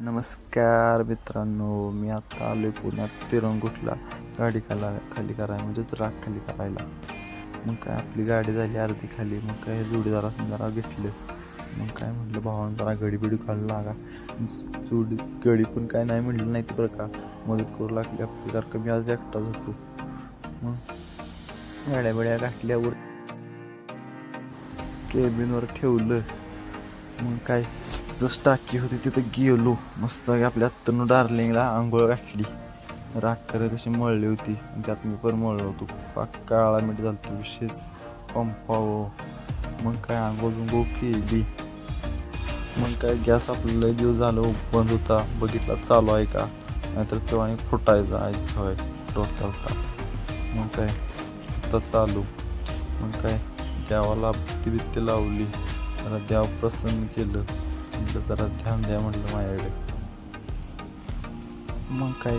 नमस्कार मित्रांनो, मी आता आलो पुण्यात तिरंगुटला गाडी खाली करायला, म्हणजे राख खाली करायला. मग काय आपली गाडी झाली अर्धी खाली. मग काय जोडीदारासंग जरा घेतलं. मग काय म्हटलं भावानं जरा गडी बिडी घालू लागा. गडी पण काय नाही म्हटलं नाही, ते बरं का मदत करू लागली आपली, कारण का मी आज एकटाच होतो. मग गाड्या बिड्या घातल्यावर केबिनवर ठेवलं. मग काय जस्ट टाकी होती तिथं गेलो. मस्त आपल्या आत्तानं डार्लिंगला आंघोळ घातली. राख कशी मळली होती, त्यात मी पण मळलो होतो. पाक काळा मीठ झालतो विशेष पंपाव. मग काय आंघोळ केली. मग काय गॅस आपलं लय दिवस झालं बंद होता, बघितला चालू आहे का, नाहीतर तो आणि फुटायचा आईच होय डोक्याला. मग काय आता चालू. मग काय देवाला बित्ती लावली, जरा देव प्रसन्न केलं. म्हटलं जरा ध्यान द्या म्हटलं माझ्याकडे. मग काय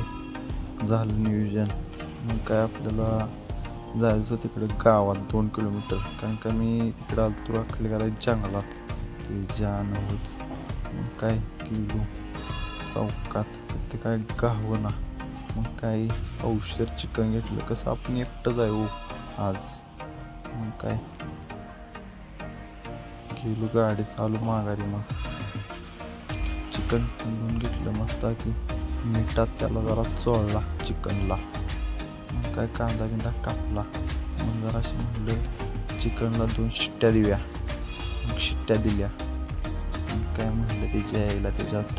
झालं नियोजन. मग काय आपल्याला जायचं तिकडे गावात 2 किलोमीटर, कारण का मी तिकडे आलतो राखली करायला जंगलात ते जानवच. मग काय गेलो चौकात, ते काय गावना. मग काय औषध चिकन घेतलं, कसं आपण एकटंच आहे हो आज. मग काय गेलो गाडी चालू माघारी. मग चिकन घेऊन घेतलं मस्त की मिठात त्याला जरा चोळला चिकनला. मग काय कांदा बिंदा कापला. मग जरा अशी म्हटलं चिकनला 2 शिट्ट्या देऊया. मग शिट्ट्या दिल्या. मग काय म्हटलं त्याच्या यायला त्याच्यात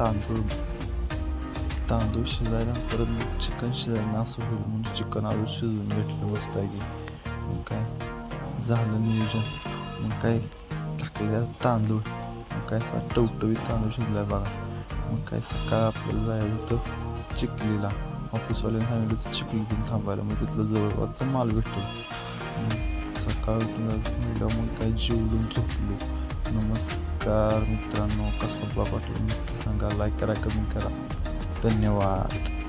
तांदूळ शिजायला, परत मग चिकन शिजायला असं होईल म्हणून चिकन अजून शिजवून घेतलं मस्त की. मग काय झालं नियोजन. मग काय टाकले तांदूळ. मग काय टवटवीत तांदूळ शिजलाय बघा. मग काय सकाळ आपल्याला जायचं होतं चिखलीला. ऑफिसवाल्याने सांगितलं होतं चिखलीतून थांबायला, मग तिथलं जवळपासचा माल भेटतो. सकाळ उठून म्हणलं. मग काय जेवून झोपलो. नमस्कार मित्रांनो, कसं वाटलं नक्की सांगा, लाईक करा, कमेंट करा. धन्यवाद.